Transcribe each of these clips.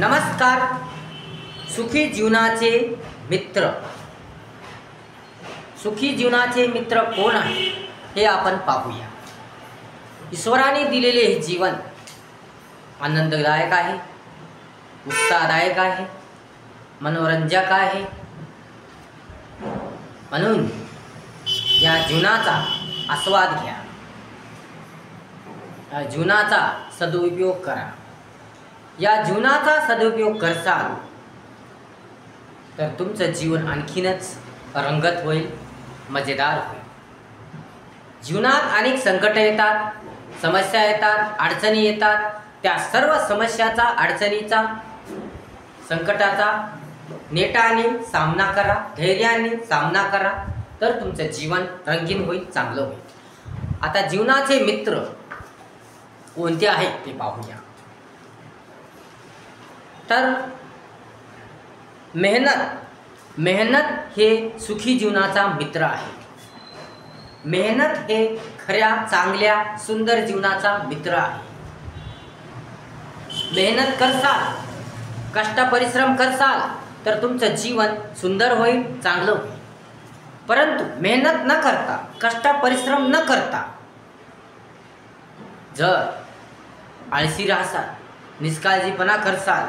नमस्कार. सुखी जीवनाचे मित्र. सुखी जीवनाचे मित्र कोण आहे हे आपण पाहूया. ईश्वराने दिलेले हे जीवन आनंददायक आहे, उत्साहदायक आहे, मनोरंजक आहे. म्हणून या जीवनाचा आस्वाद घ्या, या जीवनाचा सदुपयोग करा. या जीवनाचा सदुपयोग करसाल तर तुमचं जीवन आणखीनच रंगत होईल, मजेदार होईल. जीवनात अनेक संकट येतात, समस्या येतात, अडचणी येतात. त्या सर्व समस्याचा, अडचणीचा, संकटाचा नेटाने सामना करा, धैर्याने सामना करा, तर तुमचं जीवन रंगीन होईल, चांगलं होईल. आता जीवनाचे मित्र कोणते आहेत ते पाहूया. तर मेहनत हे सुखी जीवनाचा मित्र आहे. मेहनत हे खऱ्या, चांगल्या, सुंदर जीवनाचा मित्र आहे. मेहनत करसाल, कष्ट परिश्रम करसाल तर तुमचं जीवन सुंदर होईल, चांगलं होईल. परंतु मेहनत न करता, कष्ट परिश्रम न करता जर आळशी राहसाल, निष्काळजीपणा करसाल,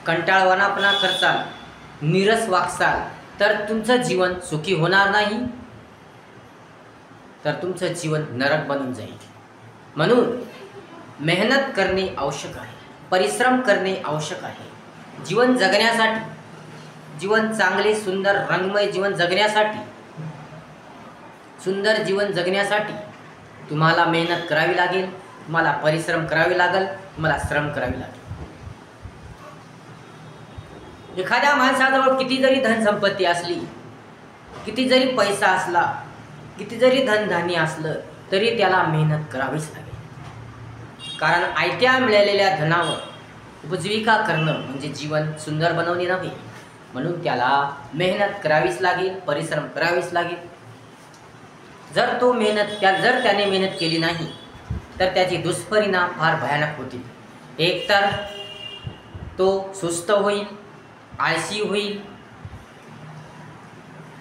कंटाळवाणापणा करसाल, नीरस वागसाल तर तुमचं जीवन सुखी होणार नाही, तर तुमचं जीवन नरक बनून जाईल. म्हणून मेहनत करणे आवश्यक आहे, परिश्रम करणे आवश्यक आहे. जीवन जगण्यासाठी, जीवन चांगले, सुंदर, रंगमय जीवन जगण्यासाठी, सुंदर जीवन जगण्यासाठी तुम्हाला मेहनत करावी लागेल, तुम्हाला परिश्रम करावे लागेल, तुम्हाला श्रम करावे लागेल. एखाद्या माणसाजवळ किती जरी धनसंपत्ती असली, किती जरी पैसा असला, किती जरी धनधान्य असलं तरी त्याला मेहनत करावीच लागेल. कारण आयत्या मिळालेल्या धनावर उपजीविका करणं म्हणजे जीवन सुंदर बनवणे नव्हे. म्हणून त्याला मेहनत करावीच लागेल, परिश्रम करावीच लागेल. जर त्याने मेहनत केली नाही तर त्याचे दुष्परिणाम फार भयानक होतील. एकतर तो सुस्त होईल, आळशी होईल,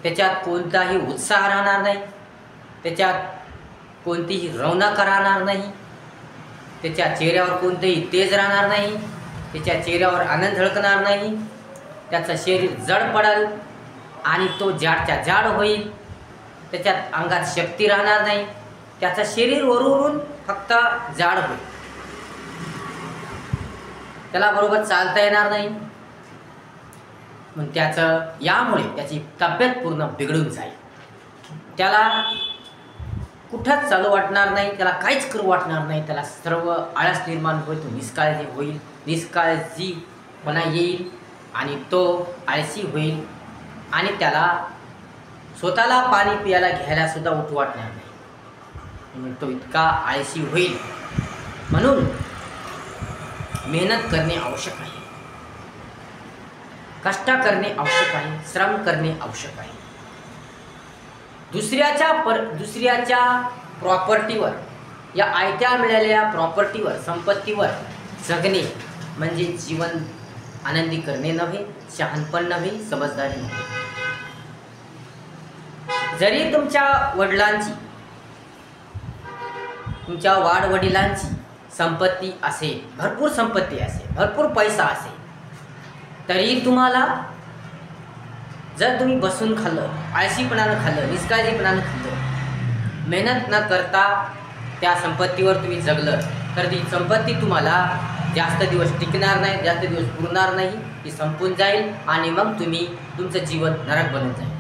त्याच्यात कोणताही उत्साह राहणार नाही, त्याच्यात कोणतीही रौनक राहणार नाही, त्याच्या चेहऱ्यावर कोणतेही तेज राहणार नाही, त्याच्या चेहऱ्यावर आनंद झळकणार नाही, त्याचं शरीर जड पडेल आणि तो जाडच्या जाड होईल, त्याच्यात अंगात शक्ती राहणार नाही, त्याचं शरीर वरून फक्त जाड होईल, त्याला बरोबर चालता येणार नाही. मग यामुळे त्याची तब्येत पूर्ण बिघडून जाईल. त्याला कुठंच चालू वाटणार नाही, त्याला काहीच करू वाटणार नाही, त्याला सर्व आळस निर्माण होईल, तो निष्काळजी होईल, निष्काळजीपणा येईल आणि तो आळशी होईल आणि त्याला स्वतःला पाणी प्यायला घ्यायला सुद्धा उठू वाटणार नाही. म्हणून तो इतका आळशी होईल. म्हणून मेहनत करणे आवश्यक आहे, कष्ट करणे आवश्यक आहे, श्रम करणे आवश्यक आहे. दुसऱ्याच्या प्रॉपर्टीवर, या आयत्या मिळालेल्या प्रॉपर्टीवर, संपत्तीवर जगणे म्हणजे जीवन आनंदी करणे नव्हे, शहाणपण नव्हे, समजदारी नव्हे. जरी तुमच्या वडिलांची, तुमच्या वाडवडिलांची संपत्ती असेल, भरपूर संपत्ती असेल, भरपूर पैसा असेल, तरी तुम्हाला जर तुम्ही बसून खाल्लं, आळशीपणानं खाल्लं, निष्काळजीपणानं खाल्लं, मेहनत न करता त्या संपत्तीवर तुम्ही जगलं तर ती संपत्ती तुम्हाला जास्त दिवस टिकणार नाही, जास्त दिवस पुरणार नाही, ती संपून जाईल आणि मग तुमचं जीवन नरक बनून जाईल.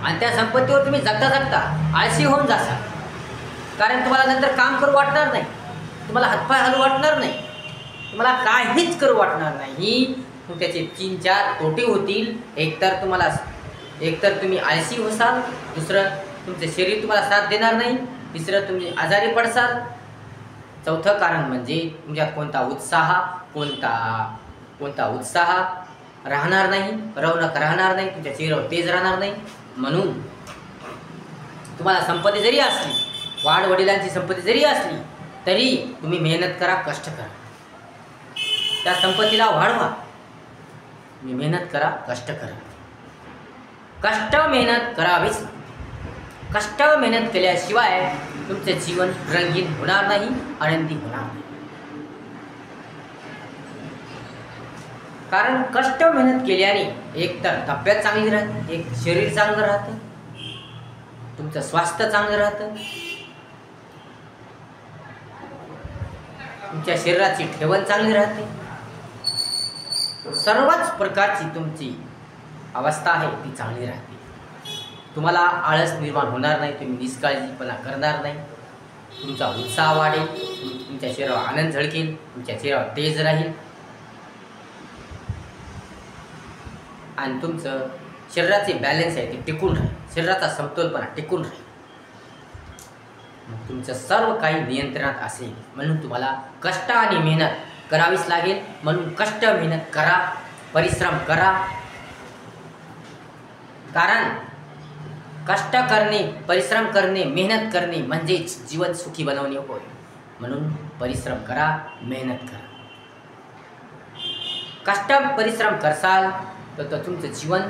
आणि त्या संपत्तीवर तुम्ही जगता जगता आळशी होऊन जासाल. कारण तुम्हाला नंतर काम करू वाटणार नाही, तुम्हाला हातपाय हलवू वाटणार नाही, तुम्हाला काहीच करू वाटणार नाही. मग त्याचे 3-4 तोटे होतील. एकतर तुम्ही आळशी होसाल, दुसरं तुमचे शरीर तुम्हाला साथ देणार नाही, तिसरं तुम्ही आजारी पडसाल, चौथं कारण म्हणजे तुमच्यात कोणता उत्साह राहणार नाही, रौनक राहणार नाही, तुमच्या चेहऱ्यावर तेज राहणार नाही. म्हणून तुम्हाला संपत्ती जरी असली, वाडवडिलांची संपत्ती जरी असली तरी तुम्ही मेहनत करा, कष्ट करा. त्या संपत्तीला वाढवा. तुम्ही मेहनत करा, कष्ट करा. कष्ट मेहनत करावीच. कष्ट मेहनत केल्याशिवाय तुमचे जीवन रंगीन होणार नाही, आनंदी होणार नाही. कारण कष्ट मेहनत केल्याने एक तर तब्येत चांगली राहते, एक शरीर चांगलं राहतं, तुमचं स्वास्थ्य चांगलं राहतं, तुमच्या शरीराची ठेवण चांगली राहते. सर्वच प्रकारची तुमची अवस्था आहे ती चांगली राहते. तुम्हाला आळस निर्माण होणार नाही, तुम्ही निष्काळजीपणा करणार नाही, तुमचा उत्साह वाढेल, तुमच्या शरीरावर आनंद झळकेल, तुमच्या चेहऱ्यावर तेज राहील आणि तुमचं शरीराचे बॅलन्स आहे ते टिकून राहील, शरीराचा समतोलपणा टिकून राहील. तुमचं सर्व काही नियंत्रणात असेल. म्हणून तुम्हाला कष्ट आणि मेहनत करावीच लागेल. म्हणून कष्ट मेहनत करा, परिश्रम करा. कारण कष्ट करणे, परिश्रम करणे, मेहनत करणे म्हणजेच जीवन सुखी बनवणे होय. म्हणून परिश्रम करा, मेहनत करा. कष्ट परिश्रम करसाल तर तुमचं जीवन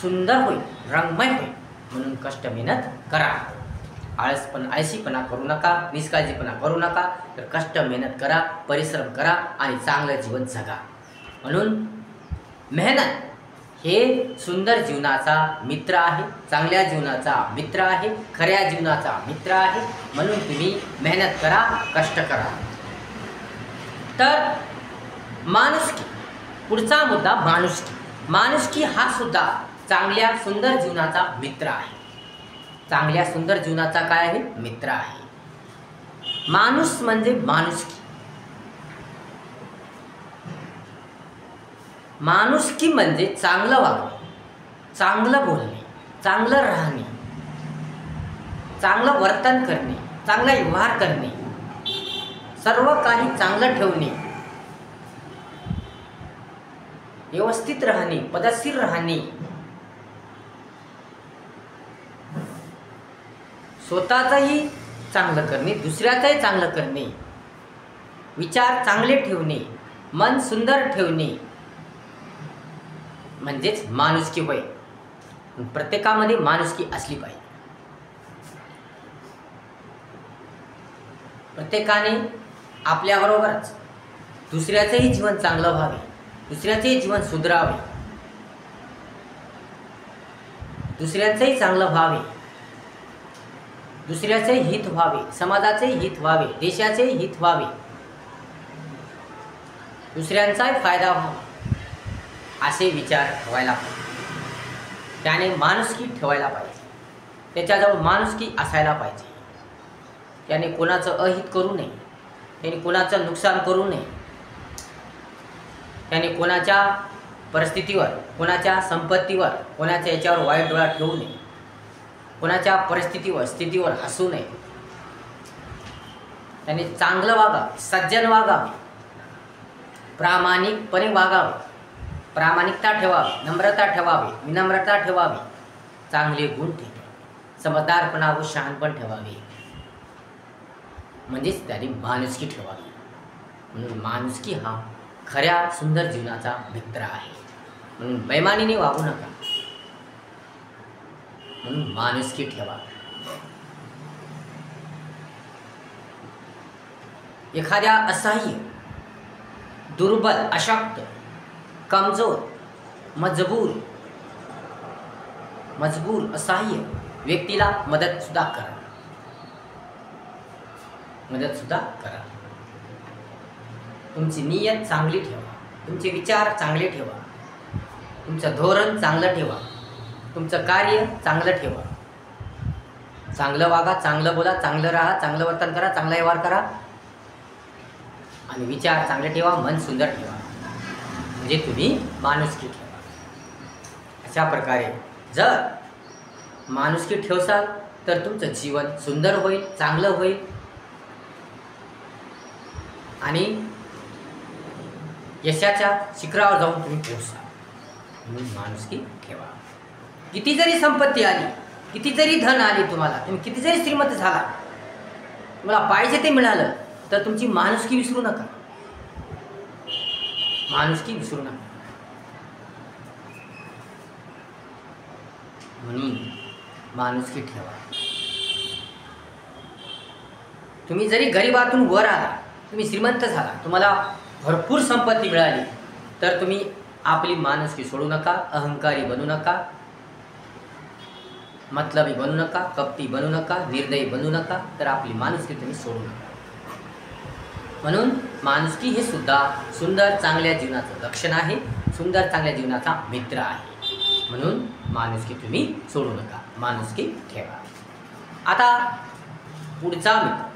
सुंदर होईल, रंगमय होईल. म्हणून कष्ट मेहनत करा. आळशीपणा करू नका, निष्काळजीपणा करू नका. तर कष्ट मेहनत करा, परिश्रम करा आणि चांगलं जीवन जगा. म्हणून मेहनत हे सुंदर जीवनाचा मित्र आहे, चांगल्या जीवनाचा मित्र आहे, खऱ्या जीवनाचा मित्र आहे. म्हणून तुम्ही मेहनत करा, कष्ट करा. तर माणुसकी, पुढचा मुद्दा माणुसकी. माणुसकी हा सुद्धा चांगल्या सुंदर जीवनाचा मित्र आहे. चांगल्या सुंदर जीवनाचा काय आहे? मित्र आहे. माणूस म्हणजे माणुसकी. माणुसकी म्हणजे चांगलं वागणे, चांगलं बोलणे, चांगलं राहणे, चांगलं वर्तन करणे, चांगला व्यवहार करणे, सर्व काही चांगलं ठेवणे, व्यवस्थित राहणे, पद्धतशीर राहणे, स्वतःचंही चांगलं करणे, दुसऱ्याचंही चांगलं करणे, विचार चांगले ठेवणे, मन सुंदर ठेवणे म्हणजेच माणुसकी होय. प्रत्येकामध्ये माणुसकी असली पाहिजे. प्रत्येकाने आपल्याबरोबरच दुसऱ्याचंही जीवन चांगलं व्हावे, दुसऱ्याचंही जीवन सुधरावे, दुसऱ्यांचंही चांगलं व्हावे, दुसऱ्याचेही हित व्हावे, समाजाचेही हित व्हावे, देशाचेही हित व्हावे, दुसऱ्यांचाही फायदा व्हावा असे विचार ठेवायला पाहिजे. त्याने माणुसकी ठेवायला पाहिजे. त्याच्याजवळ माणुसकी असायला पाहिजे. त्याने कोणाचं अहित करू नये, त्याने कोणाचं नुकसान करू नये, त्याने कोणाच्या परिस्थितीवर, कोणाच्या संपत्तीवर, कोणाच्या याच्यावर वाईट डोळा ठेवू नये, कोणाच्या परिस्थितीवर, स्थितीवर हसू नये. त्याने चांगलं वागावे, सज्जन वागावे, प्रामाणिकपणे वागावे, प्रामाणिकता ठेवावी, नम्रता ठेवावी, विनम्रता ठेवावी, चांगले गुण ठेवावे, समजदारपणा व शहाणपण ठेवावे. म्हणजेच त्याने माणुसकी ठेवावी. म्हणून माणुसकी हा खऱ्या सुंदर जीवनाचा मित्र आहे. म्हणून बेईमानीने वागू नका. म्हणून माणुसकी ठेवा. एखाद्या असहाय्य, दुर्बल, अशक्त, कमजोर, मजबूर असहाय्य व्यक्तीला मदत सुद्धा करा. तुमची नियत चांगली ठेवा, तुमचे विचार चांगले ठेवा, तुमचं धोरण चांगलं ठेवा, तुमचं कार्य चांगलं ठेवा. चांगलं वागा, चांगलं बोला, चांगलं राहा, चांगलं वर्तन करा, चांगला व्यवहार करा आणि विचार चांगले ठेवा, मन सुंदर ठेवा. म्हणजे तुम्ही माणुसकी ठेवा. अशा प्रकारे जर माणुसकी ठेवसाल तर तुमचं जीवन सुंदर होईल, चांगलं होईल आणि यशाच्या शिखरावर जाऊन तुम्ही पोहोचाल. म्हणून माणुसकी ठेवा. किती जरी संपत्ती आली, किती जरी धन आली, तुम्ही किती जरी श्रीमंत झाला, तुम्हाला पाहिजे ते मिळालं तर तुमची माणुसकी विसरू नका. माणुसकी विसरू नका. म्हणून माणुसकी ठेवा. तुम्ही जरी गरिबातून वर आला, तुम्ही श्रीमंत झाला, तुम्हाला भरपूर संपत्ती मिळाली, तर तुम्ही आपली माणुसकी सोडू नका. अहंकारी बनू नका, मतलबी बनू नका, कपटी बनू नका, निर्दयी बनू नका. तर आपली माणुसकी तुम्ही सोडू नका. म्हणून माणुसकी हे सुद्धा सुंदर चांगल्या जीवनाचं लक्षण आहे, सुंदर चांगल्या जीवनाचा मित्र आहे. म्हणून माणुसकी तुम्ही सोडू नका, माणुसकी ठेवा. आता पुढचा मित्र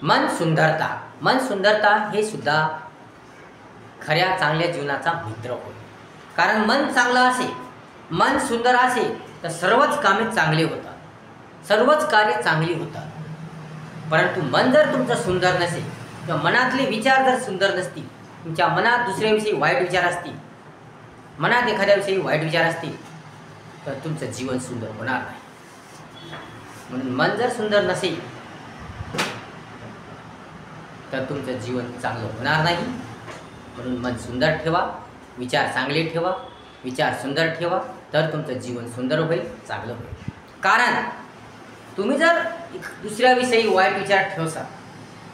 मन सुंदरता. मन सुंदरता हे सुद्धा खऱ्या चांगल्या जीवनाचा मित्र होय. कारण मन चांगलं असेल, मन सुंदर असेल तर सर्वच कामे चांगली होतात, सर्वच कार्य चांगली होतात. परंतु मन जर तुमचं सुंदर नसेल किंवा मनातले विचार जर सुंदर नसतील, तुमच्या मनात दुसऱ्याविषयी वाईट विचार असतील, मनात एखाद्याविषयी वाईट विचार असतील, तर तुमचं जीवन सुंदर होणार नाही. म्हणून मन जर सुंदर नसेल तर तुमचं जीवन चांगलं होणार नाही. म्हणून मन सुंदर ठेवा, विचार चांगले ठेवा, विचार सुंदर ठेवा, तर तुमचं जीवन सुंदर होईल, चांगलं होईल. कारण तुम्ही जर दुसऱ्याविषयी वाईट विचार ठेवसाल,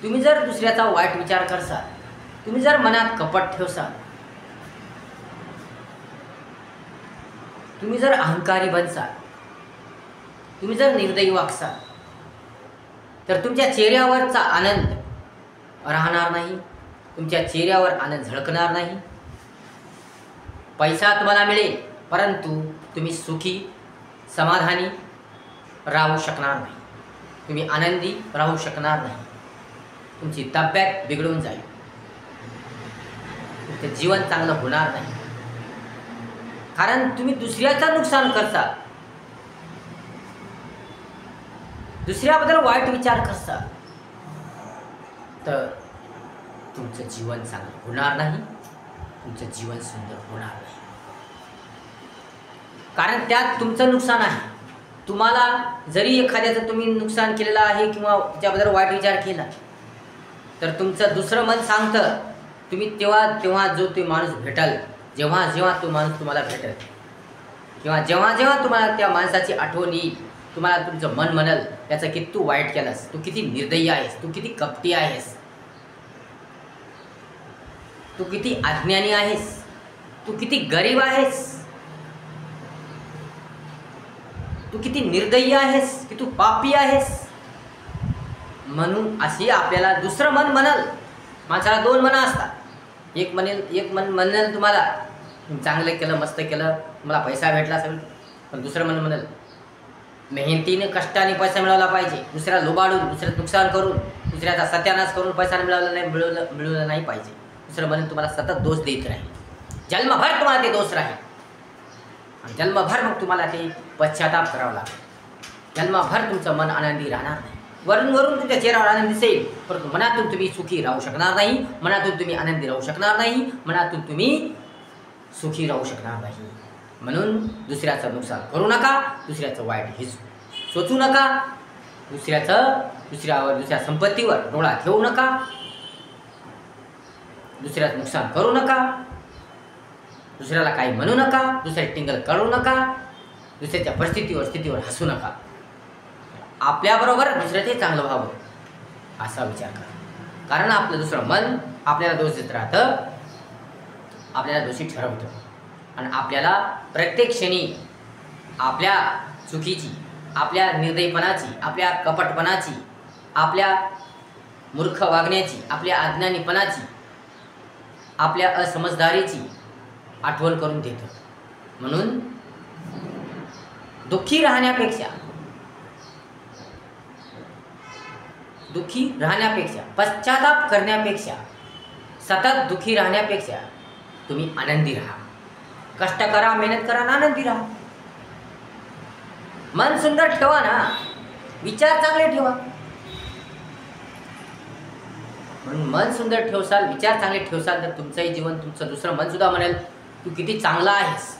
तुम्ही जर दुसऱ्याचा वाईट विचार करसाल, तुम्ही जर मनात कपट ठेवसाल, तुम्ही जर अहंकारी बनसाल, तुम्ही जर निर्दयी वागसाल, तर तुमच्या चेहऱ्यावरचा आनंद राहणार नाही, तुमच्या चेहऱ्यावर आनंद झळकणार नाही. पैसा तुम्हाला मिळेल, परंतु तुम्ही सुखी समाधानी राहू शकणार नाही, तुम्ही आनंदी राहू शकणार नाही. तुमची तब्येत बिघडून जाईल, तुमचं जीवन चांगलं होणार नाही. कारण तुम्ही दुसऱ्याचं नुकसान करता, दुसऱ्याबद्दल वाईट विचार करता, तर तुमचं जीवन चांगलं होणार नाही, तुमचं जीवन सुंदर होणार नाही. कारण त्यात तुमचं नुकसान आहे. तुम्हाला जरी एखाद्याचं तुम्ही नुकसान केलेलं आहे किंवा त्याबद्दल वाईट विचार केला, तर तुमचं दुसरं मन सांगतं, तुम्ही तेव्हा जो तो माणूस भेटाल, जेव्हा तो माणूस तुम्हाला भेटेल, किंवा जेव्हा तुम्हाला त्या माणसाची आठवण येईल, तुम्हाला तुमचं मन म्हणेल त्याचं किती तू वाईट केलास, तू किती निर्दयी आहेस, तू किती कपटी आहेस, तू किती अज्ञानी आहेस, तू किती गरीब आहेस, तू किती निर्दयी आहेस, की तू पापी आहेस. म्हणून अशी आपल्याला दुसरं मन म्हणेल. माणसाला दोन मनं असतात. एक मन म्हणेल तुम्हाला चांगलं केलं, मस्त केलं, मला पैसा भेटला असेल, पण दुसरं मन म्हणेल मेहनतीने कष्टाने पैसा मिळवला पाहिजे, दुसऱ्याला लुबाडून, दुसऱ्याचं नुकसान करून, दुसऱ्याचा सत्यानाश करून पैसा मिळवला नाही पाहिजे. दुसरं म्हणून तुम्हाला सतत दोष देत राहील, जन्मभर तुम्हाला ते दोष राहील, आणि जन्मभर मग तुम्हाला ते पश्चाताप करावा लागेल. जन्मभर तुमचं मन आनंदी राहणार नाही. वरून तुमच्या चेहऱ्यावर आनंद दिसेल, परंतु मनातून तुम्ही सुखी राहू शकणार नाही, मनातून तुम्ही आनंदी राहू शकणार नाही, मनातून तुम्ही सुखी राहू शकणार नाही. म्हणून दुसऱ्याचं नुकसान करू नका, दुसऱ्याचं वाईट हे सोचू नका, दुसऱ्या संपत्तीवर डोळा ठेवू नका, दुसऱ्याचं नुकसान करू नका, दुसऱ्याला काही म्हणू नका, दुसऱ्या टिंगल करू नका, दुसऱ्याच्या स्थितीवर हसू नका. आपल्याबरोबर दुसऱ्याचे चांगलं व्हावं असा विचार करा. कारण आपलं दुसरं मन आपल्याला दोष देत राहतं, आपल्याला दोषी ठरवतं, आणि आपल्याला प्रत्येक क्षणी आपल्या चुकीची, आपल्या निर्दयीपणाची, आपल्या कपटपणाची, आपल्या मूर्ख वागण्याची, आपल्या अज्ञानीपणाची, आपल्या असमजदारीची आठवण करून देतं. म्हणून दुःखी राहण्यापेक्षा, पश्चाताप करण्यापेक्षा, सतत दुःखी राहण्यापेक्षा तुम्ही आनंदी राहा. कष्ट करा, मेहनत करा, आनंदी राहा. मन सुंदर ठेवा ना, विचार चांगले ठेवा. म्हणून मन सुंदर ठेवसाल, विचार चांगले ठेवसाल, तर तुमचंही जीवन, तुमचं दुसरं मन सुद्धा म्हणेल तू किती चांगला आहेस,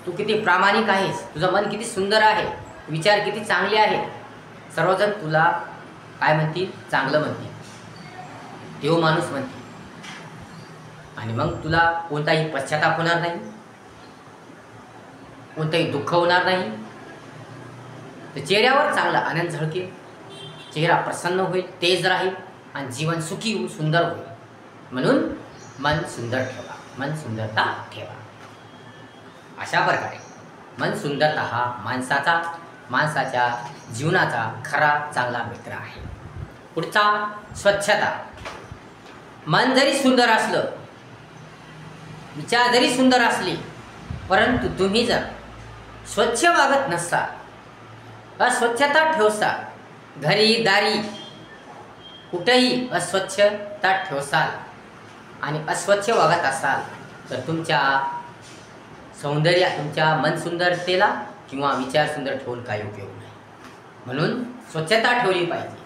तू किती प्रामाणिक आहेस, तुझं मन किती सुंदर आहे, विचार किती चांगले आहेत. सर्वजण तुला काय म्हणतील? चांगलं म्हणतील, देव माणूस म्हणतील. आणि मग तुला कोणताही पश्चाताप होणार नाही, कोणतंही दुःख होणार नाही. तर चेहऱ्यावर चांगला आनंद झळकेल, चेहरा प्रसन्न होईल, तेज राहील आणि जीवन सुखी होईल, सुंदर होईल. म्हणून मन सुंदर ठेवा, मन सुंदरता ठेवा. अशा प्रकारे मन सुंदरता हा माणसाच्या जीवनाचा खरा चांगला मित्र आहे. पुढचा स्वच्छता. मन जरी सुंदर असलं, विचार जरी सुंदर असले, परंतु तुम्ही जर स्वच्छ वागत नसाल, अस्वच्छता ठेवसाल, घरी दारी कुठेही अस्वच्छता ठेवसाल आणि अस्वच्छ वागत असाल, तर तुमच्या मन सुंदरतेला किंवा विचार सुंदर ठेवून काही उपयोग नाही. म्हणून स्वच्छता ठेवली पाहिजे,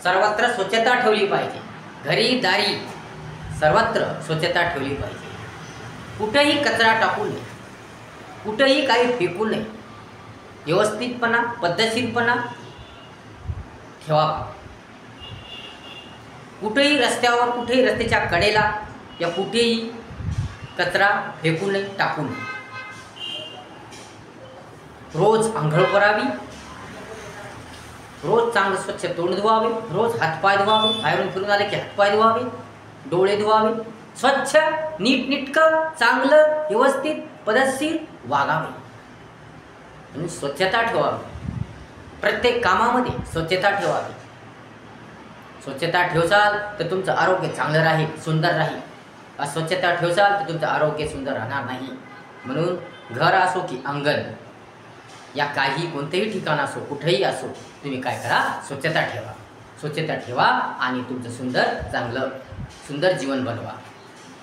सर्वत्र स्वच्छता ठेवली पाहिजे, घरी दारी सर्वत्र स्वच्छता ठेवली पाहिजे. कुठेही कचरा टाकू नये, कुठेही काही फेकू नये. व्यवस्थितपणा, पद्धतशीरपणा ठेवावा. कुठेही रस्त्यावर, कुठेही रस्त्याच्या कडेला या कुठेही कचरा फेकू नये, टाकू नये. रोज आंघोळ करावी, रोज चांगलं स्वच्छ तोंड धुवावे, रोज हातपाय धुवावे, बाहेरून फिरून आले की हातपाय धुवावे, डोळे धुवावे, स्वच्छ नीटनेटकं चांगलं व्यवस्थित पद्धतशीर वागावे. म्हणून स्वच्छता ठेवावी. प्रत्येक कामामध्ये स्वच्छता ठेवावी. स्वच्छता ठेवसाल तर तुमचं आरोग्य चांगलं राहील, सुंदर राहील. अस्वच्छता ठेवसाल तर तुमचं आरोग्य सुंदर राहणार नाही. म्हणून घर असो की अंगण या काही कोणतेही ठिकाण असो, कुठेही असो, तुम्ही काय करा, स्वच्छता ठेवा. स्वच्छता ठेवा आणि तुमचं सुंदर जीवन बनवा.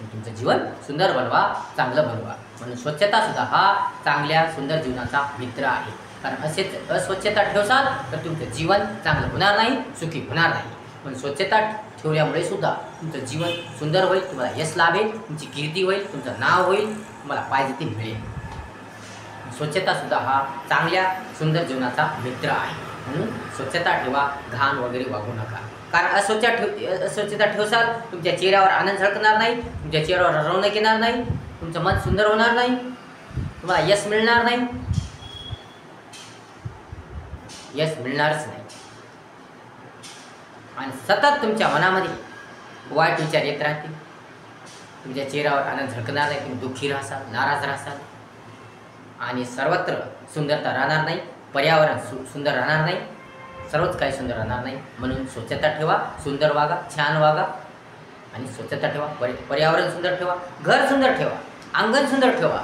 तुमचं जीवन सुंदर बनवा, चांगलं बनवा. म्हणून स्वच्छतासुद्धा हा चांगल्या सुंदर जीवनाचा मित्र आहे. कारण असेच अस्वच्छता ठेवसाल तर तुमचं जीवन चांगलं होणार नाही, सुखी होणार नाही. पण स्वच्छता ठेवल्यामुळे सुद्धा तुमचं जीवन सुंदर होईल, तुम्हाला यश लाभेल, तुमची कीर्ती होईल, तुमचं नाव होईल, तुम्हाला पाहिजे ते मिळेल. स्वच्छतासुद्धा हा चांगल्या सुंदर जीवनाचा मित्र आहे. म्हणून स्वच्छता ठेवा, घाण वगैरे वागू नका. कारण अस्वच्छता ठेवसाल तुमच्या चेहऱ्यावर आनंद झळकणार नाही, तुमच्या चेहऱ्यावर रौनक येणार नाही, तुमचं मन सुंदर होणार नाही, तुम्हाला यश मिळणार नाही, यश मिळणारच नाही. आणि सतत तुमच्या मनामध्ये वाईट विचार येत राहतील, तुमच्या चेहऱ्यावर आनंद झळकणार नाही, तुम्ही दुःखी राहसाल, नाराज राहसाल आणि सर्वत्र सुंदरता राहणार नाही, पर्यावरण सुंदर राहणार नाही, सर्वच काही सुंदर राहणार नाही. म्हणून स्वच्छता ठेवा, सुंदर वागा, छान वागा आणि स्वच्छता ठेवा. पर्यावरण सुंदर ठेवा, घर सुंदर ठेवा, अंगण सुंदर ठेवा,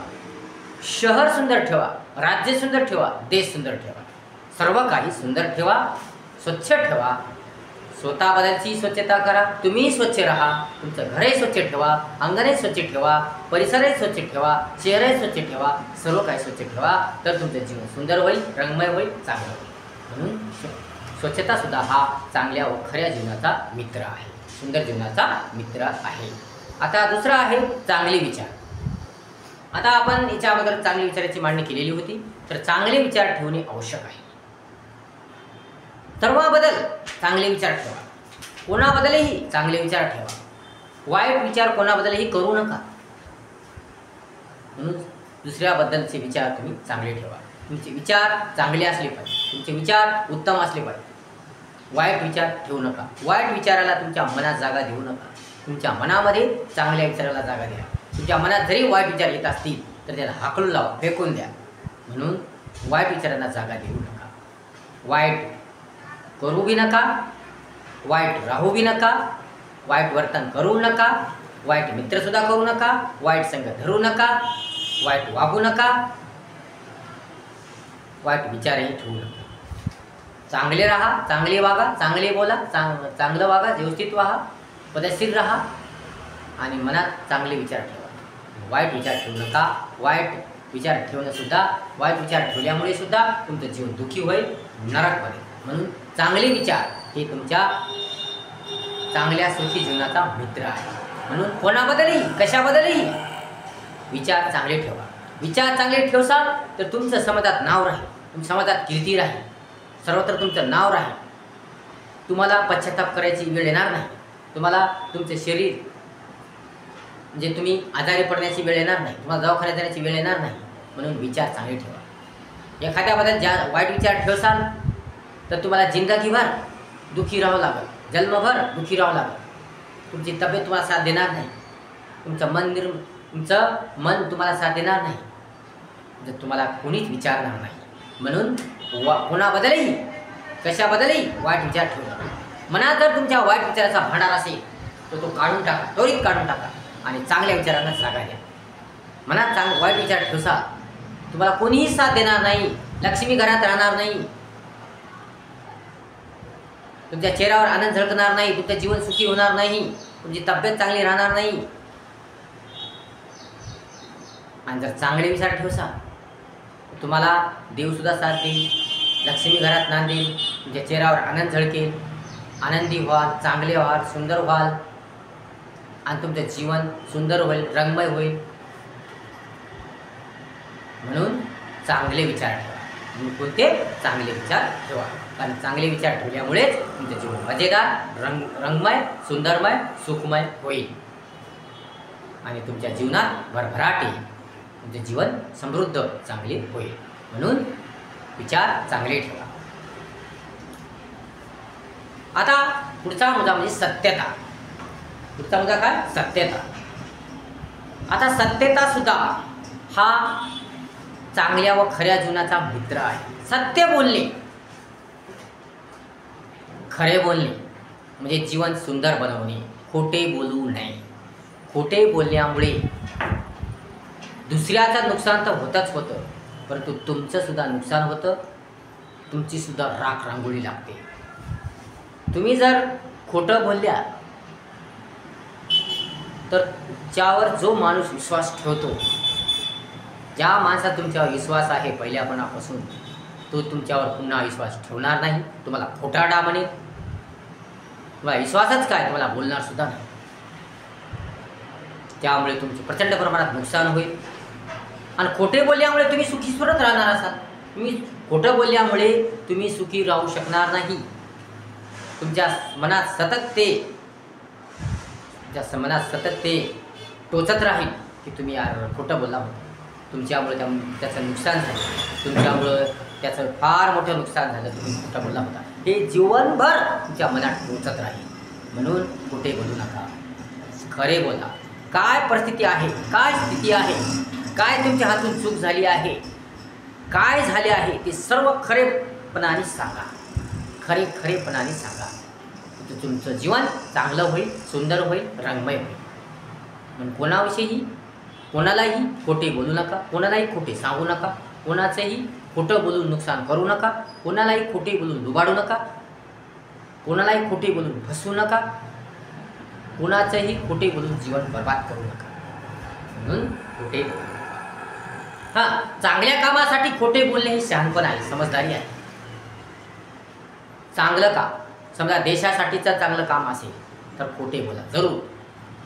शहर सुंदर ठेवा, राज्य सुंदर ठेवा, देश सुंदर ठेवा. सर्व काही सुंदर ठेवा, स्वच्छ ठेवा. स्वतःबद्दलची स्वच्छता करा, तुम्ही स्वच्छ राहा, तुमचं घरही स्वच्छ ठेवा, अंगणही स्वच्छ ठेवा, परिसरही स्वच्छ ठेवा, शहरही स्वच्छ ठेवा, सर्व काही स्वच्छ ठेवा. तर तुमचं जीवन सुंदर होईल, रंगमय होईल, चांगलं होईल. म्हणून स्वच्छतासुद्धा हा चांगल्या व खऱ्या जीवनाचा मित्र आहे, सुंदर जीवनाचा मित्र आहे. आता दुसरा आहे चांगले विचार. आता आपण याच्या अगोदर चांगले विचाराची मांडणी केलेली होती. तर चांगले विचार ठेवणे आवश्यक आहे. सर्वाबद्दल चांगले विचार ठेवा, कोणाबद्दलही चांगले विचार ठेवा. वाईट विचार कोणाबद्दलही करू नका. म्हणून दुसऱ्याबद्दलचे विचार तुम्ही चांगले ठेवा. तुमचे विचार चांगले असले पाहिजे, तुमचे विचार उत्तम असले पाहिजे. वाईट विचार ठेवू नका. वाईट विचाराला तुमच्या मनात जागा देऊ नका. तुमच्या मनामध्ये चांगल्या विचाराला जागा द्या. तुमच्या मनात जरी वाईट विचार येत असतील तर त्याला हाकलून लावा, फेकून द्या. म्हणून वाईट विचारांना जागा देऊ नका. वाईट करू बी नका, वाईट राहू बी नका, वाईट वर्तन करू नका, वाईट मित्रसुद्धा करू नका, वाईट संग धरू नका, वाईट वागू नका, वाईट विचारही ठेवू नका. चांगले राहा, चांगले वागा, चांगले बोला, चांगलं वागा, व्यवस्थित वाहा, पद्धतशीर राहा आणि मनात चांगले विचार ठेवा. वाईट विचार ठेवू नका. वाईट विचार ठेवणंसुद्धा, वाईट विचार ठेवल्यामुळे सुद्धा तुमचं जीवन दुःखी होईल, नरक बनेल. म्हणून चांगले विचार हे तुमच्या चांगल्या सुखी जीवनाचा मित्र आहे. म्हणून कोणाबद्दलही, कशाबद्दलही विचार चांगले ठेवा. विचार चांगले ठेवसाल तर तुमचं समाजात नाव राहील, तुमच्या समाजात कीर्ती राहील, सर्वत्र तुमचं नाव राहील. तुम्हाला पश्चाताप करायची वेळ येणार नाही. तुम्हाला तुमचे शरीर म्हणजे तुम्ही आजारी पडण्याची वेळ येणार नाही, तुम्हाला दवाखान्यात जाण्याची वेळ येणार नाही. म्हणून विचार चांगले ठेवा. एखाद्याबद्दल ज्या वाईट विचार ठेवसाल तर तुम्हाला जिंदगीभर दुःखी राहावं लागेल, जन्मभर दुःखी राहावं लागेल. तुमची तब्येत तुम्हाला साथ देणार नाही, तुमचं मन तुम्हाला साथ देणार नाही, जर तुम्हाला कोणीच विचारणार नाही. म्हणून कोणाबद्दलही कशाबद्दलही वाईट विचार ठेवू नका. मनात जर तुमच्या वाईट विचाराचा भांडार असेल तर तो काढून टाका, त्वरित काढून टाका आणि चांगल्या विचारांना जागा द्या. मनात वाईट विचार ठेवसा तुम्हाला कोणीही साथ देणार नाही, लक्ष्मी घरात राहणार नाही, तुमच्या चेहऱ्यावर आनंद झळकणार नाही, तुमचं जीवन सुखी होणार नाही, तुमची तब्येत चांगली राहणार नाही. आणि जर चांगले विचार ठेवसा तुम्हाला देवसुद्धा साथ देईल, लक्ष्मी घरात नांदेल, तुमच्या चेहऱ्यावर आनंद झळकेल, आनंदी व्हाल, चांगले व्हाल, सुंदर व्हाल आणि तुमचं जीवन सुंदर होईल, रंगमय होईल. म्हणून चांगले विचार ठेवा. कोणते चांगले विचार ठेवा, कारण चांगले विचार ठेवल्यामुळेच तुमचं जीवन मजेदार, रंगमय, सुंदरमय, सुखमय होईल आणि तुमच्या जीवनात भरभराट येईल, तुमचे जीवन समृद्ध चांगले होईल. म्हणून विचार चांगले ठेवा. आता पुढचा मुद्दा म्हणजे सत्यता. पुढचा मुद्दा काय? सत्यता. आता सत्यता सुद्धा हा चांगल्या व खऱ्या जीवनाचा मित्र आहे. सत्य बोलणे, खरे बोलणे म्हणजे जीवन सुंदर बनवणे. खोटे बोलू नये. खोटे बोलण्यामुळे दुसऱ्याचं नुकसान तर होतच होतं, परंतु तुमचं सुद्धा नुकसान होतं, तुमची सुद्धा राख रांगोळी लागते. तुम्ही जर खोटं बोलल्या तर त्यावर जो माणूस विश्वास ठेवतो, ज्या माणसात तुमच्यावर विश्वास आहे पहिल्यापणापासून, तो तुमच्यावर पुन्हा विश्वास ठेवणार नाही, तुम्हाला खोटारडा म्हणेल, तुम्हाला विश्वासच काय, तुम्हाला बोलणार सुद्धा नाही. त्यामुळे तुमचे प्रचंड प्रमाणात नुकसान होईल. आणि खोटे बोलल्यामुळे तुम्ही सुखी सुरत राहणार असाल. तुम्ही खोटं बोलल्यामुळे तुम्ही सुखी राहू शकणार नाही. तुमच्या मनात सतत ते टोचत राहील की तुम्ही यार खोटं बोलला होता, तुमच्यामुळे त्याचं नुकसान झालं, तुमच्यामुळं त्याचं फार मोठं नुकसान झालं, तुम्ही खोटं बोलला होता, हे जीवनभर तुमच्या मनात टोचत राहील. म्हणून खोटे बोलू नका, खरे बोला. काय परिस्थिती आहे, काय स्थिती आहे, काय तुमच्या हातून चूक झाली आहे, काय झाले आहे, ते सर्व खरेपणाने सांगा. खरेपणाने सांगा. तर तुमचं जीवन चांगलं होईल, सुंदर होईल, रंगमय होईल. म्हणून कोणालाही खोटे बोलू नका, कोणालाही खोटे सांगू नका, कोणाचंही खोटं बोलून नुकसान करू नका, कोणालाही खोटे बोलून लुबाडू नका, कोणालाही खोटे बोलून फसवू नका, कोणाचंही खोटे बोलून जीवन बर्बाद करू नका. म्हणून खोटे बोलू. चांगल्या कामासाठी खोटे बोलणे हे शहाणपण आहे, समजदारी आहे. चांगलं काम, समजा देशासाठीचं चांगलं काम असेल तर खोटे बोला जरूर.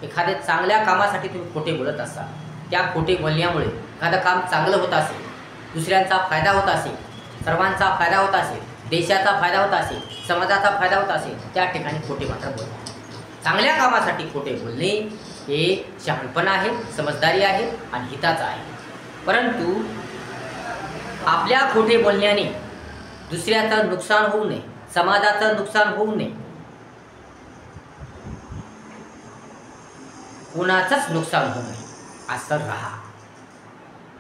एखाद्या चांगल्या कामासाठी तुम्ही खोटे बोलत असाल, त्या खोटे बोलण्यामुळे एखादं काम चांगलं होत असेल, दुसऱ्यांचा फायदा होत असेल, सर्वांचा फायदा होत असेल, देशाचा फायदा होत असेल, समाजाचा फायदा होत असेल, त्या ठिकाणी खोटे मात्र बोला. चांगल्या कामासाठी खोटे बोलणे हे शहाणपण आहे, समजदारी आहे आणि हिताचं आहे. परंतु आपल्या खोटे बोलण्याने दुसऱ्याचं नुकसान होऊ नये, समाजाचं नुकसान होऊ नये, कोणाचंच नुकसान होऊ नये असं राहा.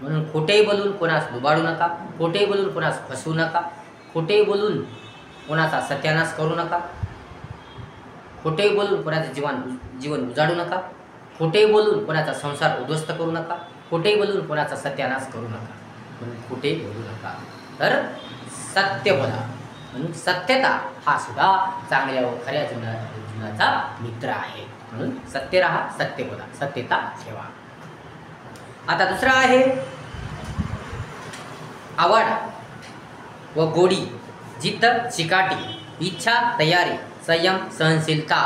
म्हणून खोटे बोलून कोणास लुबाडू नका, खोटे बोलून कोणास फसवू नका, खोटे बोलून कोणाचा सत्यानाश करू नका, खोटे बोलून कोणाचं जीवन उजाडू नका, खोटे बोलून कोणाचा संसार उद्ध्वस्त करू नका, खोटे बोलून कोणाचा सत्यानाश करू नका. म्हणून खोटे बोलू नका, तर सत्य बोला. म्हणून सत्यता हा सुद्धा चांगल्या व खऱ्या जीवनाचा मित्र आहे. म्हणून सत्य राहा, सत्य बोला, सत्यता ठेवा. आता दुसरा आहे आवड व गोडी, जिद्द चिकाटी, इच्छा तयारी, संयम सहनशीलता.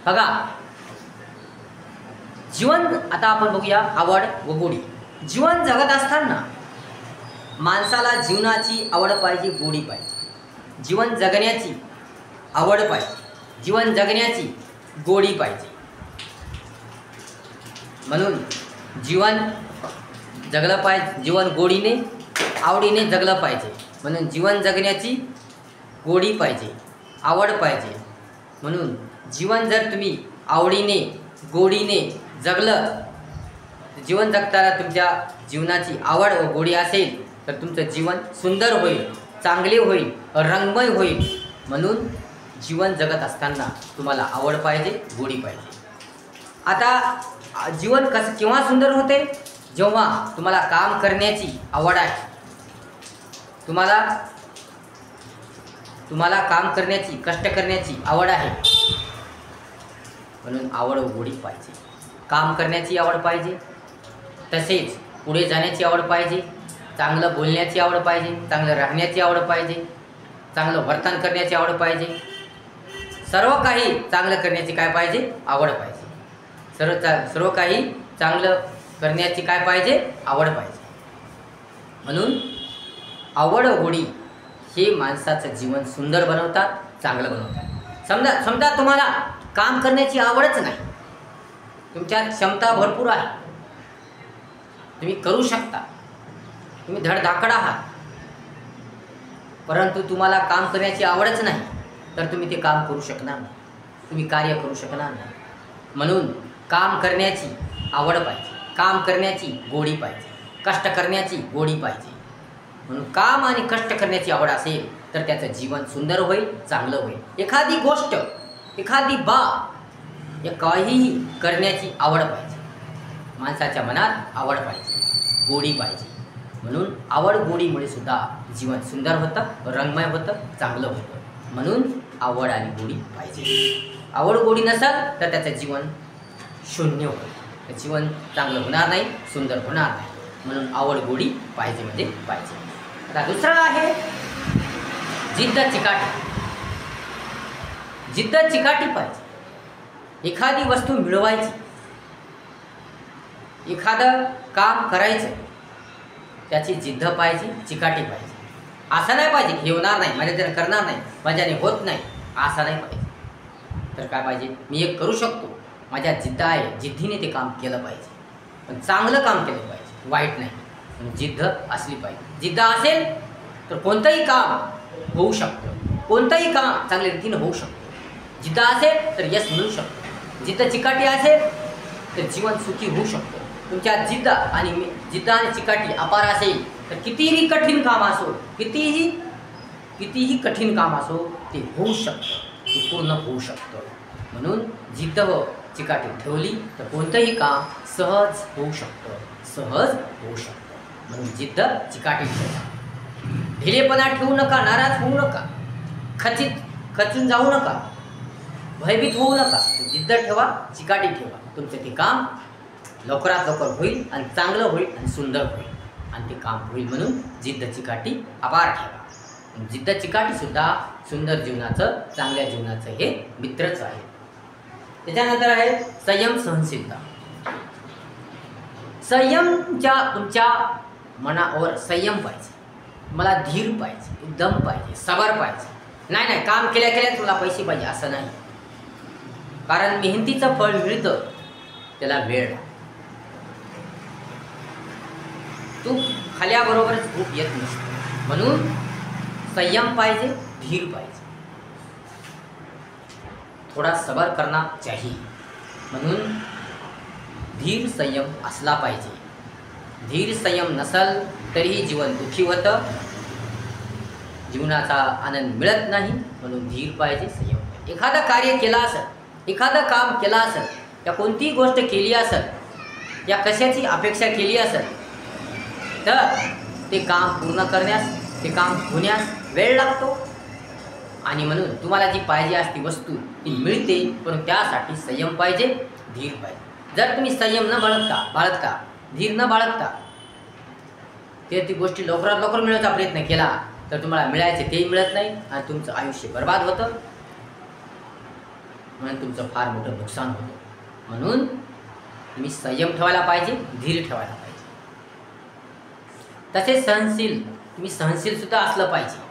बघा जीवन, आता आपण बघूया आवड व गोडी. जीवन जगत असताना माणसाला जीवनाची आवड पाहिजे, गोडी पाहिजे. जीवन जगण्याची आवड पाहिजे, जीवन जगण्याची गोडी पाहिजे. म्हणून जीवन जगलं पाहिजे, जीवन गोडीने आवडीने जगलं पाहिजे. म्हणून जीवन जगण्याची गोडी पाहिजे, आवड पाहिजे. म्हणून जीवन जर तुम्ही आवडीने गोडीने जगलं, जीवन जगताना तुमच्या जीवनाची आवड व गोडी असेल तर तुमचं जीवन सुंदर होईल, चांगले होईल, रंगमय होईल. म्हणून जीवन जगत असताना तुम्हाला आवड पाहिजे, गोडी पाहिजे. आता जीवन कसं केव्हा सुंदर होते? जेव्हा तुम्हाला काम करण्याची आवड आहे, तुम्हाला काम करण्याची, कष्ट करण्याची आवड आहे. म्हणून आवड व गोडी पाहिजे, काम करण्याची आवड पाहिजे, तसेच पुढे जाण्याची आवड पाहिजे, चांगलं बोलण्याची आवड पाहिजे, चांगलं राहण्याची आवड पाहिजे, चांगलं वर्तन करण्याची आवड पाहिजे. सर्व काही चांगलं करण्याची काय पाहिजे? आवड पाहिजे. सर्व काही चांगलं करण्याची काय पाहिजे? आवड पाहिजे. म्हणून आवड व गोडी हे माणसाचं जीवन सुंदर बनवतात, चांगलं बनवतात. समजा तुम्हाला काम करण्याची आवडच नाही, तुमच्यात क्षमता भरपूर आहे, तुम्ही करू शकता, तुम्ही धडधाकड आहात, परंतु तुम्हाला काम करण्याची आवडच नाही, तर तुम्ही ते काम करू शकणार नाही, तुम्ही कार्य करू शकणार नाही. म्हणून काम करण्याची आवड पाहिजे, काम करण्याची गोडी पाहिजे, कष्ट करण्याची गोडी पाहिजे. म्हणून काम आणि कष्ट करण्याची आवड असेल तर त्याचं जीवन सुंदर होईल, चांगलं होईल. एखादी गोष्ट, एखादी बाब, या काहीही करण्याची आवड पाहिजे. माणसाच्या मनात आवड पाहिजे, गोडी पाहिजे. म्हणून आवड गोडीमुळे सुद्धा जीवन सुंदर होतं, रंगमय होतं, चांगलं होतं. म्हणून आवड आणि गोडी पाहिजे. आवड गोडी नसेल तर त्याचं जीवन शून्य होईल, जीवन चांगलं होणार नाही, सुंदर होणार नाही. म्हणून आवड गोडी पाहिजे म्हणजे पाहिजे. आता दुसरा आहे जिद्द चिकाटी. जिद्द चिकाटी पाहिजे. एखादी वस्तू मिळवायची, एखादं काम करायचं, त्याची जिद्द पाहिजे, चिकाटी पाहिजे. असं नाही पाहिजे की होणार नाही, माझ्याने करणार नाही, माझ्याने होत नाही, असं नाही पाहिजे. तर काय पाहिजे? मी एक करू शकतो, माझ्या जिद्द आहे, जिद्दीने ते काम केलं पाहिजे, पण चांगलं काम केलं पाहिजे, वाईट नाही. म्हणून जिद्द असली पाहिजे. जिद्द असेल तर कोणतंही काम होऊ शकतं, कोणतंही काम चांगल्या रीतीने होऊ शकतं. जिद्द असेल तर यश मिळू शकतं. जिद्द चिकाटी असेल तर जीवन सुखी होऊ शकतं. तुमच्या जिद्द आणि चिकाटी अपार असेल तर कितीही कठीण काम असो, कितीही कठीण काम असो, ते होऊ शकतं, ते पूर्ण होऊ शकतं. म्हणून जिद्द व चिकाटी ठेवली तर कोणतंही काम सहज होऊ शकतं, सहज होऊ शकतं. म्हणून जिद्द चिकाटी ठेवा. ढिलेपणा ठेवू नका, नाराज होऊ नका, खचून जाऊ नका, भयभीत होऊ नका. जिद्द ठेवा, चिकाटी ठेवा. तुमचं ते काम लवकरात लवकर होईल आणि चांगलं होईल आणि सुंदर होईल आणि ते काम होईल. म्हणून जिद्द चिकाटी अपार ठेवा. जिद्द चिकाटीसुद्धा सुंदर जीवनाचं, चांगल्या जीवनाचं हे मित्रच आहे. त्याच्यानंतर आहे संयम, सहनशीलता. तुमच्या मनावर संयम पाहिजे, मला धीर पाहिजे, दम पाहिजे, सबर पाहिजे. नाही काम केल्या तुला पैसे पाहिजे असं नाही. कारण मेहनतीचं फळ मिळतं, त्याला वेळ लागतो. तूप खाल्याबरोबरच भूक येत नसते. म्हणून संयम पाहिजे, धीर पाहिजे, थोडा सबर करना चाहिए. म्हणून धीर संयम असला पाहिजे. धीर संयम नसल तरीही जीवन दुःखी होतं, जीवनाचा आनंद मिळत नाही. म्हणून धीर पाहिजे, संयम पाहिजे. एखादं कार्य केलं असेल, एखादं काम केलं असेल, या कोणतीही गोष्ट केली असेल, या कशाची अपेक्षा केली असेल तर ते काम पूर्ण करण्यास, ते काम होण्यास वेळ लागतो. आणि म्हणून तुम्हाला जी पाहिजे असती वस्तू ती मिळते, पण त्यासाठी संयम पाहिजे, धीर पाहिजे. जर तुम्ही संयम न बाळगता, धीर न बाळगता ती गोष्टी लवकरात लवकर मिळवण्याचा प्रयत्न केला तर तुम्हाला मिळायचे तेही मिळत नाही आणि तुमचं आयुष्य बर्बाद होतं. म्हणून तुमचं फार मोठं नुकसान होतं. म्हणून तुम्ही संयम ठेवायला पाहिजे, धीर ठेवायला पाहिजे. तसेच तुम्ही सहनशीलसुद्धा असलं पाहिजे.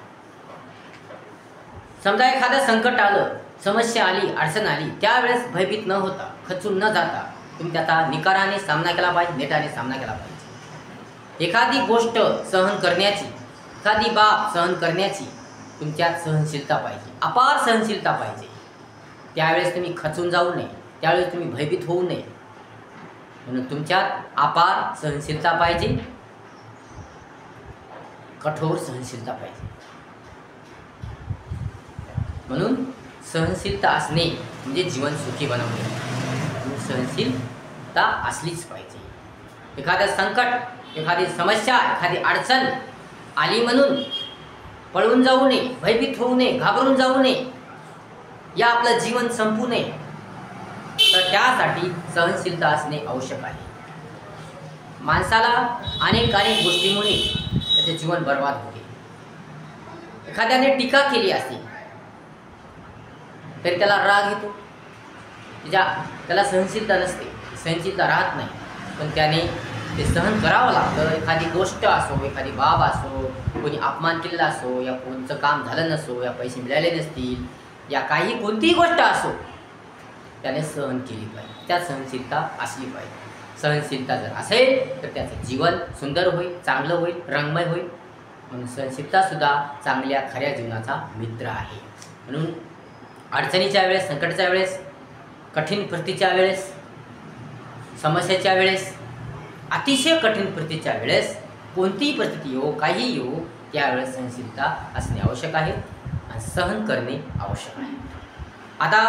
समजा एखादं संकट आलं, समस्या आली, अडचण आली, त्यावेळेस भयभीत न होता, खचून न जाता तुम्ही त्याचा निकाराने सामना केला पाहिजे, नेटाने सामना केला पाहिजे. एखादी गोष्ट सहन करण्याची, एखादी बाब सहन करण्याची तुमच्यात सहनशीलता पाहिजे, अपार सहनशीलता पाहिजे. त्यावेळेस तुम्ही खचून जाऊ नये, त्यावेळेस तुम्ही भयभीत होऊ नये. म्हणून तुमच्यात अपार सहनशीलता पाहिजे, कठोर सहनशीलता पाहिजे. म्हणून सहनशीलता असणे म्हणजे जीवन सुखी बनवणे. म्हणून सहनशीलता असलीच पाहिजे. एखादं संकट, एखादी समस्या, एखादी अडचण आली म्हणून पळून जाऊ नये, भयभीत होऊ नये, घाबरून जाऊ नये, या आपलं जीवन संपू नये. तर त्यासाठी सहनशीलता असणे आवश्यक आहे. माणसाला अनेक गोष्टीमुळे त्याचे जीवन बर्बाद होते. एखाद्याने टीका केली असते तरी त्याला राग येतो, त्याला सहनशीलता नसते, सहनशीलता राहत नाही. पण त्याने ते सहन करावं लागतं. एखादी गोष्ट असो, एखादी बाब असो, कोणी अपमान केलेला असो, या कोणचं काम झालं नसो, या पैसे मिळाले नसतील, या कोणतीही गोष्ट असो, त्याने सहन केली पाहिजे. त्यात सहनशीलता असली पाहिजे. सहनशीलता जर असेल तर त्याचं जीवन सुंदर होईल, चांगलं होईल, रंगमय होईल. म्हणून सहनशीलतासुद्धा चांगल्या खऱ्या जीवनाचा मित्र आहे. म्हणून अडचणीच्या वेळेस, संकटाच्या वेळेस, कठीण परिस्थितीच्या वेळेस, समस्येच्या वेळेस, अतिशय कठीण परिस्थितीच्या वेळेस, कोणतीही परिस्थिती येऊ, काही येऊ, त्यावेळेस सहनशीलता असणे आवश्यक आहे आणि सहन करणे आवश्यक आहे. आता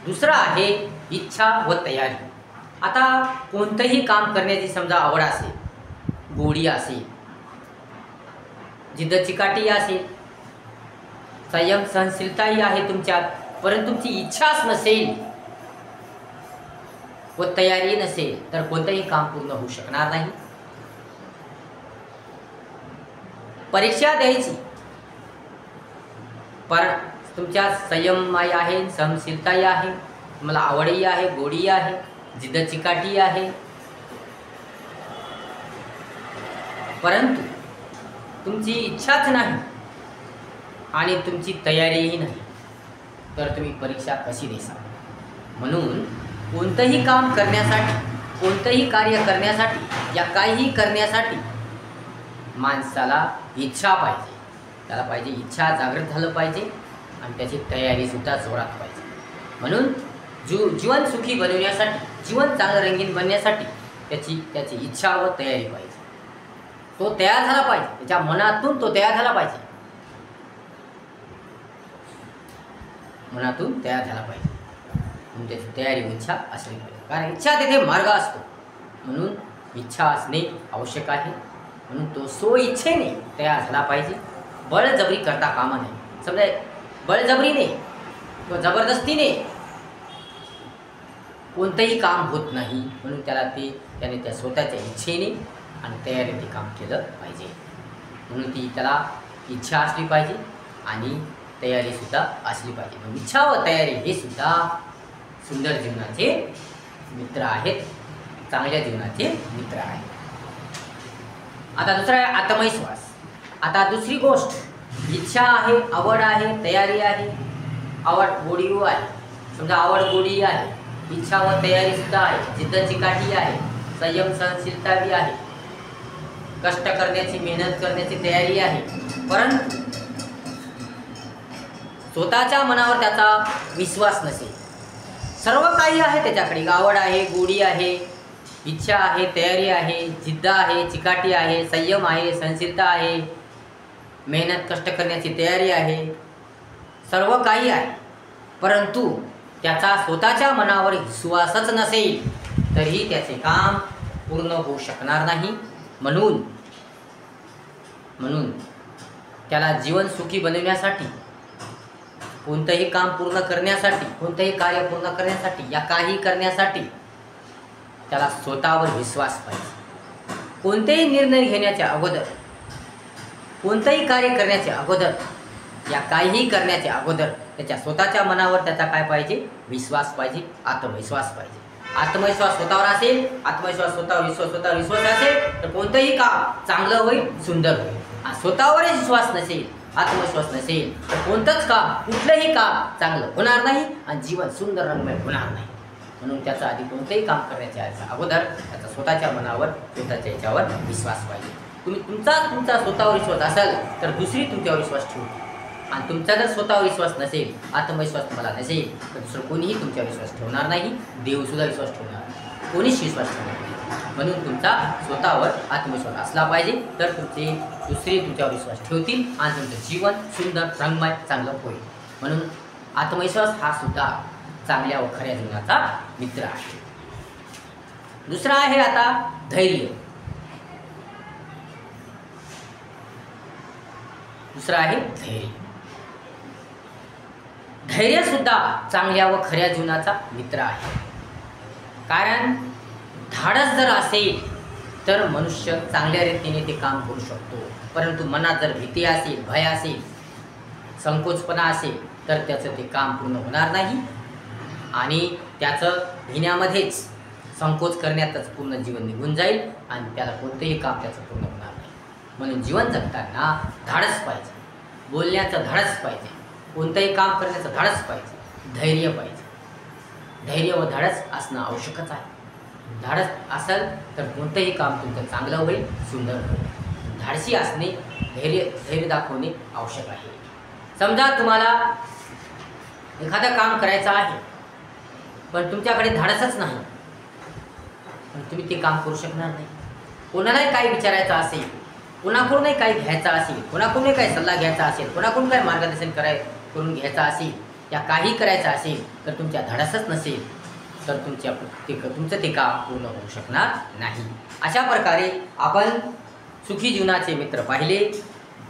दुसरं आहे इच्छा व तयारी. आता कोणतंही काम करण्याची समजा आवड असेल, गोडी असेल, जिद्द चिकाटी असेल, संयम सहनशीलताही आहे तुमच्यात, परंतु तुमची इच्छाच नसेल व तयारी नसेल तर कोणतंही काम पूर्ण होऊ शकणार नाही. परीक्षा द्यायची, पर तुमच्यात संयमही आहे, सहनशीलताही आहे, तुम्हाला आवडही आहे, गोडी आहे, जिद्द चिकाटी आहे, परंतु तुमची इच्छाच नाही आणि तुमची तयारीही नाही, तर तुम्ही परीक्षा कशी देसाल? म्हणून कोणतंही काम करण्यासाठी, कोणतंही कार्य करण्यासाठी, या काहीही करण्यासाठी माणसाला इच्छा पाहिजे. त्याला पाहिजे इच्छा जागृत झालं पाहिजे आणि त्याची तयारीसुद्धा जोरात पाहिजे. म्हणून जीवन सुखी बनवण्यासाठी, जीवन चांगलं रंगीन बनण्यासाठी त्याची इच्छा व तयारी पाहिजे. तो तयार झाला पाहिजे, त्याच्या मनातून तो तयार झाला पाहिजे, मनातून तयार झाला पाहिजे. म्हणून त्याची तयारी व इच्छा असली पाहिजे. कारण इच्छा तिथे मार्ग असतो. म्हणून इच्छा असणे आवश्यक आहे. म्हणून तो स्वइच्छेने तयार झाला पाहिजे. बळजबरी करता कामा नये. समजा बळजबरीने किंवा जबरदस्तीने कोणतंही काम होत नाही. म्हणून त्याने त्या स्वतःच्या इच्छेने आणि तयारीने ते काम केलं पाहिजे. म्हणून त्याला इच्छा असली पाहिजे आणि तयारीसुद्धा असली पाहिजे. म्हणून इच्छा व तयारी हे सुद्धा सुंदर जीवनाचे मित्र आहेत, चांगल्या जीवनाचे मित्र आहेत. आता दुसरा आहे आत्मविश्वास. आता दुसरी गोष्ट, इच्छा आहे, आवड आहे, तयारी आहे, आवड गोडी आहे. समजा आवड गोडी आहे, इच्छा व तयारीसुद्धा आहे, जिद्द चिकाटी आहे, संयम सहनशीलता बी आहे, कष्ट करण्याची, मेहनत करण्याची तयारी आहे. परंतु स्वतःच्या मनावर त्याचा विश्वास नसेल. सर्व काही आहे त्याच्याकडे, आवड आहे, गोडी आहे, इच्छा आहे, तयारी आहे, जिद्द आहे, चिकाटी आहे, संयम आहे, सहनशीलता आहे, मेहनत कष्ट करण्याची तयारी आहे, सर्व काही आहे. परंतु त्याचा स्वतःच्या मनावर विश्वासच नसेल तरीही त्याचे काम पूर्ण होऊ शकणार नाही. म्हणून त्याला जीवन सुखी बनवण्यासाठी, कोणतंही काम पूर्ण करण्यासाठी, कोणतंही कार्य पूर्ण करण्यासाठी, या काही करण्यासाठी त्याला स्वतःवर विश्वास पाहिजे. कोणतेही निर्णय घेण्याच्या अगोदर, कोणतंही कार्य करण्याच्या अगोदर, या काहीही करण्याच्या अगोदर त्याच्या स्वतःच्या मनावर त्याचा काय पाहिजे? विश्वास पाहिजे, आत्मविश्वास पाहिजे. आत्मविश्वास स्वतःवर असेल, आत्मविश्वास स्वतःवर विश्वास असेल तर कोणतंही काम चांगलं होईल, सुंदर होईल. स्वतःवरच विश्वास नसेल, आत्मविश्वास नसेल तर कोणतंच काम, कुठलंही काम चांगलं होणार नाही आणि जीवन सुंदर रंगमय होणार नाही. म्हणून त्याचं आधी कोणतंही काम करण्याच्या अगोदर त्याचा स्वतःच्या मनावर, स्वतःच्या याच्यावर विश्वास पाहिजे. तुमचा स्वतःवर विश्वास असेल तर दुसरी तुमच्यावर विश्वास ठेवते, आणि तुमचा जर स्वतःवर विश्वास नसेल, आत्मविश्वास तुम्हाला नसेल, तर दुसरं कोणीही तुमच्यावर विश्वास ठेवणार नाही. देवसुद्धा विश्वास ठेवणार नाही, कोणीच विश्वास ठेवणार नाही. म्हणून तुमचा स्वतःवर आत्मविश्वास असला पाहिजे, तर दुसरे तुमच्यावर विश्वास ठेवतील आणि तुमचं जीवन सुंदर, रंगमय, चांगलं होईल. म्हणून आत्मविश्वास हा सुद्धा चांगल्या व खऱ्या जीवनाचा मित्र आहे. दुसरा आहे आता धैर्य. दुसरा आहे धैर्य. धैर्य सुद्धा चांगल्या व खऱ्या जीवनाचा मित्र आहे. कारण धाडस जर असेल तर मनुष्य चांगल्या रीतीने ते काम करू शकतो, परंतु मनात जर भीती असेल, भय असेल, संकोचपणा असेल, तर त्याचं ते काम पूर्ण होणार नाही आणि त्याचं भिण्यामध्येच, संकोच करण्यातच पूर्ण जीवन निघून जाईल आणि त्याला कोणतेही काम त्याचं पूर्ण होणार नाही. म्हणून जीवन जगताना धाडस पाहिजे, बोलण्याचं धाडस पाहिजे, कोणतंही काम करण्याचं धाडस पाहिजे, धैर्य पाहिजे. धैर्य व धाडस असणं आवश्यकच आहे. धाडस असेल तर कोणतंही काम तुमचं चांगलं होईल, सुंदर होईल. धाडसी असणे, धैर्य दाखवणे आवश्यक आहे. समजा तुम्हाला एखादं काम करायचं आहे, पण तुमच्याकडे धाडसच नाही, पण तुम्ही ते काम करू शकणार नाही. कोणालाही काही विचारायचं असेल, कोणाकडूनही काही घ्यायचं असेल, कोणाकडूनही काही सल्ला घ्यायचा असेल, कोणाकडून काही मार्गदर्शन करून घ्यायचं असेल, या काही करायचं असेल, तर तुमच्या धाडसच नसेल तर तुमचं ते काम पूर्ण होऊ शकणार नाही. अशा प्रकारे आपण सुखी जीवनाचे मित्र पाहिले.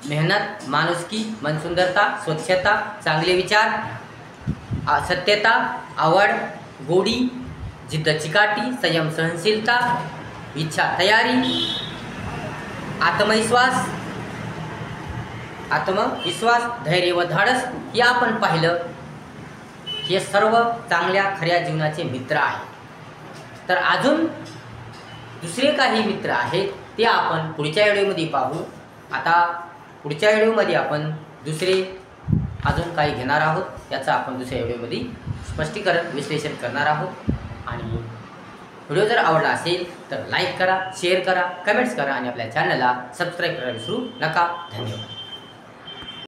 मेहनत, माणुसकी, मनसुंदरता, स्वच्छता, चांगले विचार, सत्यता, आवड, गोडी, जिद्द, चिकाटी, संयम, सहनशीलता, इच्छा, तयारी, आत्मविश्वास, धैर्य व धाडस हे आपण पाहिलं. हे सर्व चांगल्या खऱ्या जीवनाचे मित्र आहेत. तर अजून दुसरे काही मित्र आहेत ते आपण पुढच्या व्हिडिओमध्ये पाहू. आता पुढच्या व्हिडिओमध्ये आपण दुसरे अजून काही घेणार आहोत, याचं आपण दुसऱ्या व्हिडिओमध्ये स्पष्टीकरण, विश्लेषण करणार आहोत. आणि व्हिडिओ जर आवडला असेल तर लाईक करा, शेअर करा, कमेंट्स करा आणि आपल्या चॅनलला सबस्क्राईब करायला विसरू नका. धन्यवाद.